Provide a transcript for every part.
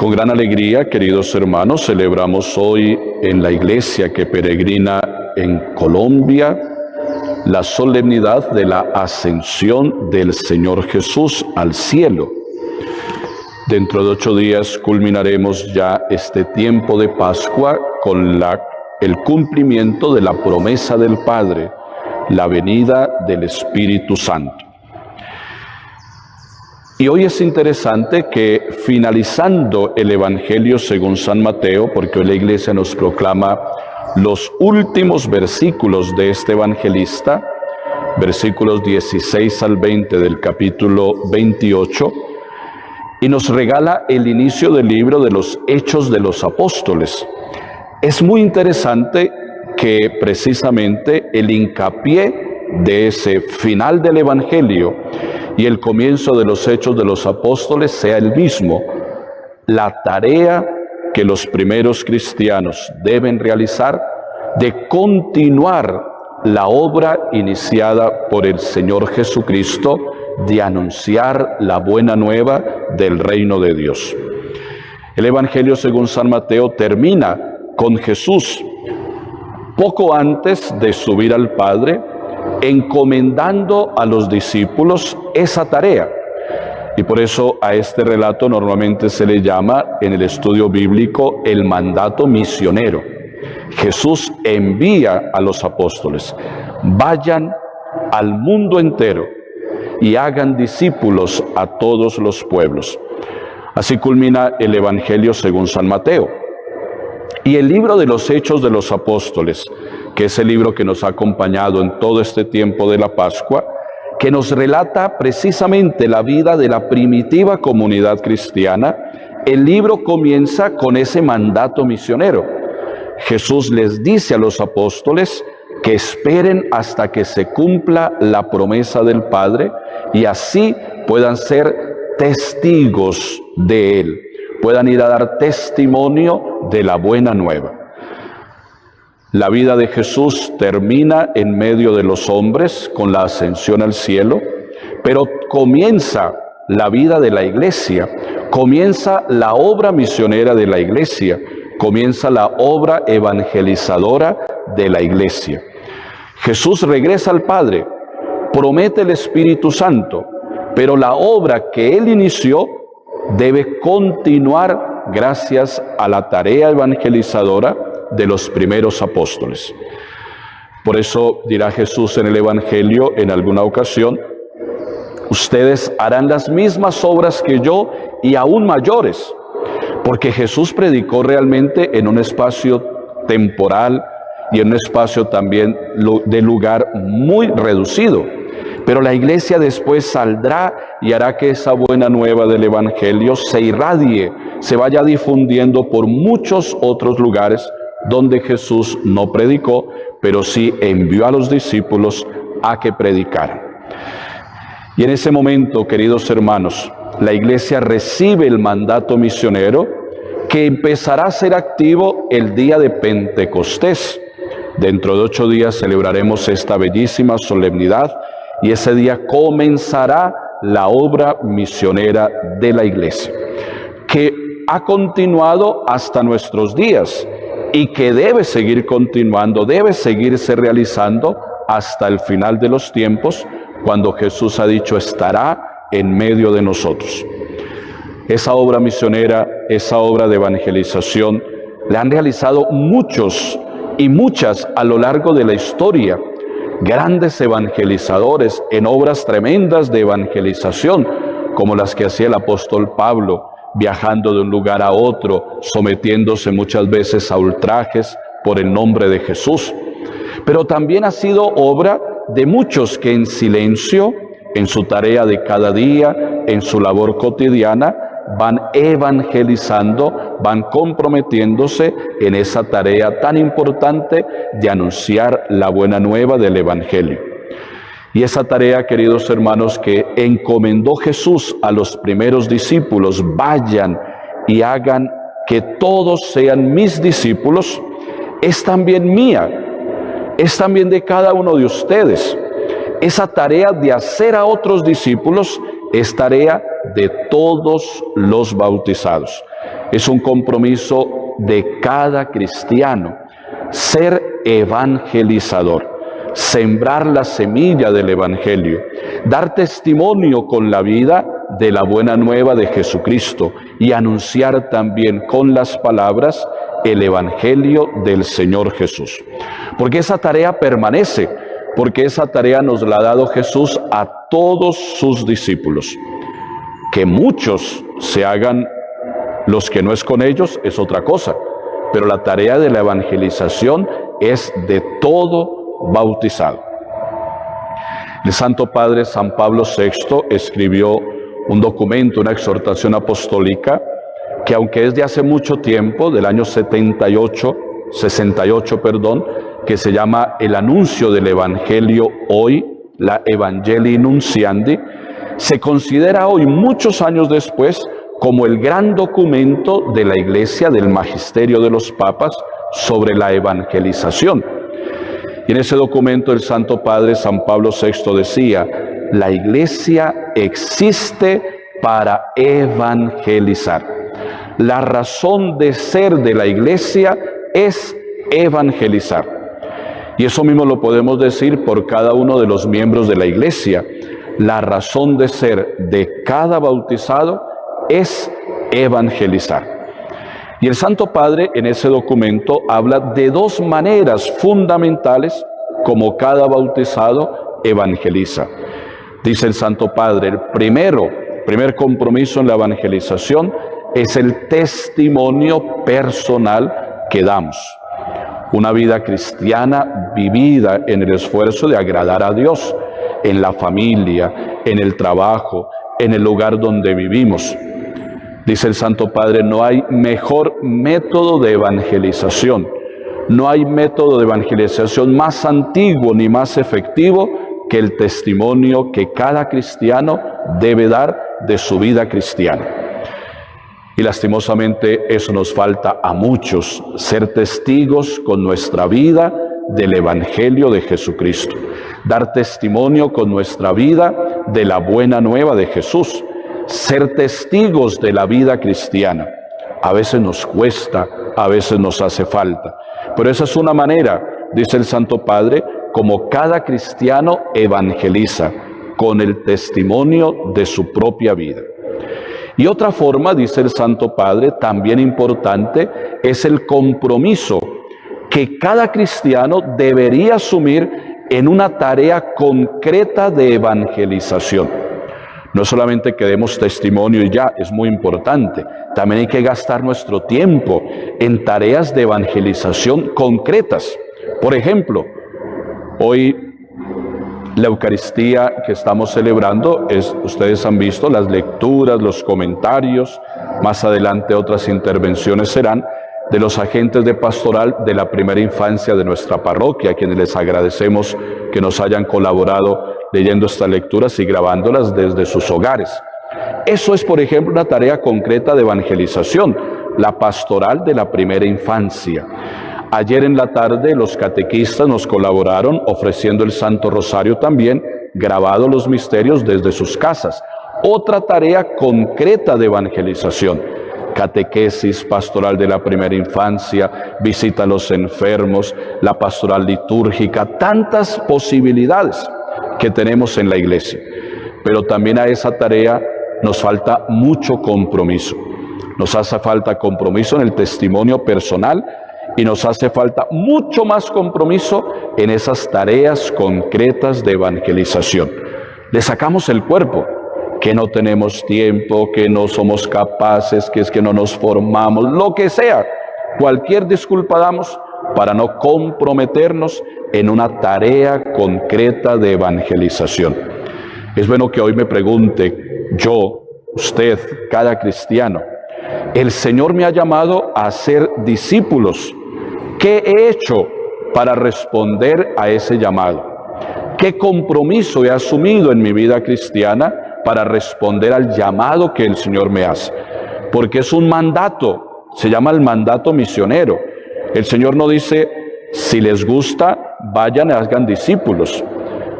Con gran alegría, queridos hermanos, celebramos hoy en la iglesia que peregrina en Colombia la solemnidad de la ascensión del Señor Jesús al cielo. Dentro de 8 días culminaremos ya este tiempo de Pascua con el cumplimiento de la promesa del Padre, la venida del Espíritu Santo. Y hoy es interesante que finalizando el Evangelio según San Mateo, porque hoy la Iglesia nos proclama los últimos versículos de este evangelista, versículos 16 al 20 del capítulo 28, y nos regala el inicio del libro de los Hechos de los Apóstoles. Es muy interesante que precisamente el hincapié de ese final del Evangelio y el comienzo de los Hechos de los Apóstoles sea el mismo: la tarea que los primeros cristianos deben realizar de continuar la obra iniciada por el Señor Jesucristo de anunciar la buena nueva del reino de Dios. El Evangelio según San Mateo termina con Jesús, poco antes de subir al Padre, encomendando a los discípulos esa tarea. Y por eso a este relato normalmente se le llama en el estudio bíblico el mandato misionero. Jesús envía a los apóstoles: vayan al mundo entero y hagan discípulos a todos los pueblos. Así culmina el Evangelio según San Mateo. Y el libro de los Hechos de los Apóstoles, que es el libro que nos ha acompañado en todo este tiempo de la Pascua, que nos relata precisamente la vida de la primitiva comunidad cristiana, el libro comienza con ese mandato misionero. Jesús les dice a los apóstoles que esperen hasta que se cumpla la promesa del Padre y así puedan ser testigos de Él, puedan ir a dar testimonio de la buena nueva. La vida de Jesús termina en medio de los hombres con la ascensión al cielo, pero comienza la vida de la iglesia, comienza la obra misionera de la iglesia, comienza la obra evangelizadora de la iglesia. Jesús regresa al Padre, promete el Espíritu Santo, pero la obra que Él inició debe continuar gracias a la tarea evangelizadora de los primeros apóstoles. Por eso dirá Jesús en el Evangelio en alguna ocasión: ustedes harán las mismas obras que yo y aún mayores, porque Jesús predicó realmente en un espacio temporal y en un espacio también de lugar muy reducido. Pero la iglesia después saldrá y hará que esa buena nueva del Evangelio se irradie, se vaya difundiendo por muchos otros lugares donde Jesús no predicó, pero sí envió a los discípulos a que predicaran. Y en ese momento, queridos hermanos, la iglesia recibe el mandato misionero que empezará a ser activo el día de Pentecostés. Dentro de 8 días celebraremos esta bellísima solemnidad y ese día comenzará la obra misionera de la iglesia, que ha continuado hasta nuestros días y que debe seguir continuando, debe seguirse realizando hasta el final de los tiempos, cuando Jesús ha dicho: estará en medio de nosotros. Esa obra misionera, esa obra de evangelización, la han realizado muchos y muchas a lo largo de la historia, grandes evangelizadores en obras tremendas de evangelización, como las que hacía el apóstol Pablo, viajando de un lugar a otro, sometiéndose muchas veces a ultrajes por el nombre de Jesús. Pero también ha sido obra de muchos que en silencio, en su tarea de cada día, en su labor cotidiana, van evangelizando, van comprometiéndose en esa tarea tan importante de anunciar la buena nueva del Evangelio. Y esa tarea, queridos hermanos, que encomendó Jesús a los primeros discípulos: vayan y hagan que todos sean mis discípulos, es también mía, es también de cada uno de ustedes. Esa tarea de hacer a otros discípulos es tarea de todos los bautizados. Es un compromiso de cada cristiano, ser evangelizador, sembrar la semilla del Evangelio, dar testimonio con la vida de la buena nueva de Jesucristo y anunciar también con las palabras el Evangelio del Señor Jesús. Porque esa tarea permanece, porque esa tarea nos la ha dado Jesús a todos sus discípulos. Que muchos se hagan los que no es con ellos es otra cosa, pero la tarea de la evangelización es de todo bautizado. El Santo Padre San Pablo VI escribió un documento, una exhortación apostólica, que aunque es de hace mucho tiempo, del año 68, que se llama El Anuncio del Evangelio hoy, la Evangelii Nunciandi, se considera hoy, muchos años después, como el gran documento de la Iglesia, del magisterio de los papas, sobre la evangelización. Y en ese documento el Santo Padre San Pablo VI decía: la Iglesia existe para evangelizar. La razón de ser de la Iglesia es evangelizar. Y eso mismo lo podemos decir por cada uno de los miembros de la Iglesia. La razón de ser de cada bautizado es evangelizar. Y el Santo Padre en ese documento habla de dos maneras fundamentales como cada bautizado evangeliza. Dice el Santo Padre, el primer compromiso en la evangelización es el testimonio personal que damos. Una vida cristiana vivida en el esfuerzo de agradar a Dios, en la familia, en el trabajo, en el lugar donde vivimos. Dice el Santo Padre, no hay mejor método de evangelización, no hay método de evangelización más antiguo ni más efectivo que el testimonio que cada cristiano debe dar de su vida cristiana. Y lastimosamente eso nos falta a muchos, ser testigos con nuestra vida del Evangelio de Jesucristo, dar testimonio con nuestra vida de la buena nueva de Jesús, ser testigos de la vida cristiana. A veces nos cuesta, a veces nos hace falta, pero esa es una manera, dice el Santo Padre, como cada cristiano evangeliza, con el testimonio de su propia vida. Y otra forma, dice el Santo Padre, también importante, es el compromiso que cada cristiano debería asumir en una tarea concreta de evangelización. No solamente que demos testimonio y ya, es muy importante. También hay que gastar nuestro tiempo en tareas de evangelización concretas. Por ejemplo, hoy la Eucaristía que estamos celebrando, ustedes han visto las lecturas, los comentarios, más adelante otras intervenciones serán de los agentes de pastoral de la primera infancia de nuestra parroquia, a quienes les agradecemos que nos hayan colaborado leyendo estas lecturas y grabándolas desde sus hogares. Eso es, por ejemplo, una tarea concreta de evangelización, la pastoral de la primera infancia. Ayer en la tarde los catequistas nos colaboraron ofreciendo el Santo Rosario también, grabado los misterios desde sus casas. Otra tarea concreta de evangelización, catequesis, pastoral de la primera infancia, visita a los enfermos, la pastoral litúrgica, tantas posibilidades que tenemos en la iglesia. Pero también a esa tarea nos falta mucho compromiso. Nos hace falta compromiso en el testimonio personal y nos hace falta mucho más compromiso en esas tareas concretas de evangelización. Le sacamos el cuerpo, que no tenemos tiempo, que no somos capaces, que es que no nos formamos, lo que sea. Cualquier disculpa damos para no comprometernos en una tarea concreta de evangelización. Es bueno que hoy me pregunte, yo, usted, cada cristiano, el Señor me ha llamado a ser discípulos. ¿Qué he hecho para responder a ese llamado? ¿Qué compromiso he asumido en mi vida cristiana para responder al llamado que el Señor me hace? Porque es un mandato, se llama el mandato misionero. El Señor no dice, si les gusta, vayan y hagan discípulos.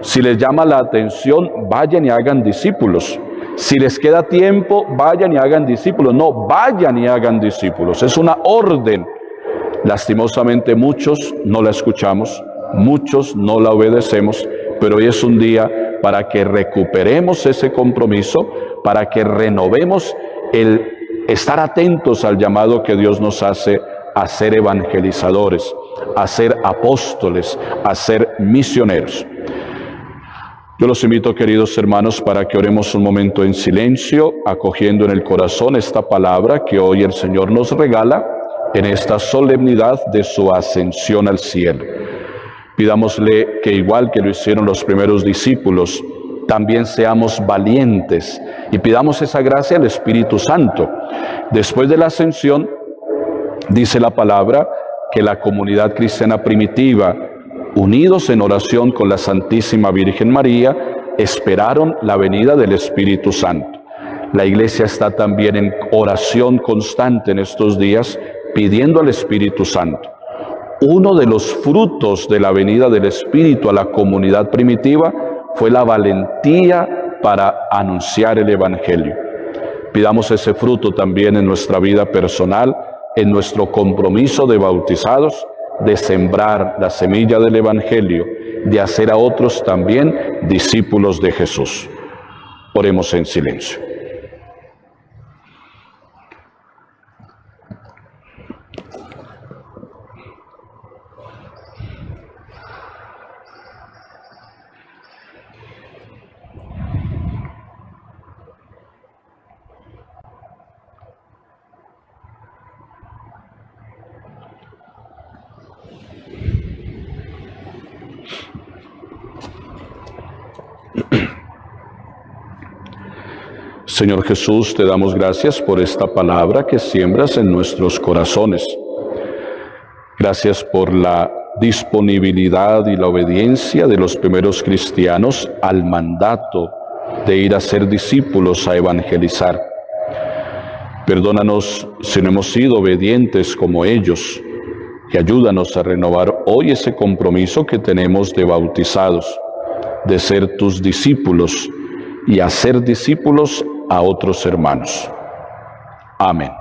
Si les llama la atención, vayan y hagan discípulos. Si les queda tiempo, vayan y hagan discípulos. No, vayan y hagan discípulos. Es una orden. Lastimosamente muchos no la escuchamos, muchos no la obedecemos, pero hoy es un día para que recuperemos ese compromiso, para que renovemos el estar atentos al llamado que Dios nos hace a ser evangelizadores, a ser apóstoles, a ser misioneros. Yo los invito, queridos hermanos, para que oremos un momento en silencio, acogiendo en el corazón esta palabra que hoy el Señor nos regala en esta solemnidad de su ascensión al cielo. Pidámosle que, igual que lo hicieron los primeros discípulos, también seamos valientes y pidamos esa gracia al Espíritu Santo. Después de la ascensión, dice la palabra que la comunidad cristiana primitiva, unidos en oración con la Santísima Virgen María, esperaron la venida del Espíritu Santo. La Iglesia está también en oración constante en estos días, pidiendo al Espíritu Santo. Uno de los frutos de la venida del Espíritu a la comunidad primitiva fue la valentía para anunciar el Evangelio. Pidamos ese fruto también en nuestra vida personal, en nuestro compromiso de bautizados, de sembrar la semilla del Evangelio, de hacer a otros también discípulos de Jesús. Oremos en silencio. Señor Jesús, te damos gracias por esta palabra que siembras en nuestros corazones. Gracias por la disponibilidad y la obediencia de los primeros cristianos al mandato de ir a ser discípulos, a evangelizar. Perdónanos si no hemos sido obedientes como ellos y ayúdanos a renovar hoy ese compromiso que tenemos de bautizados, de ser tus discípulos y hacer discípulos a otros hermanos. Amén.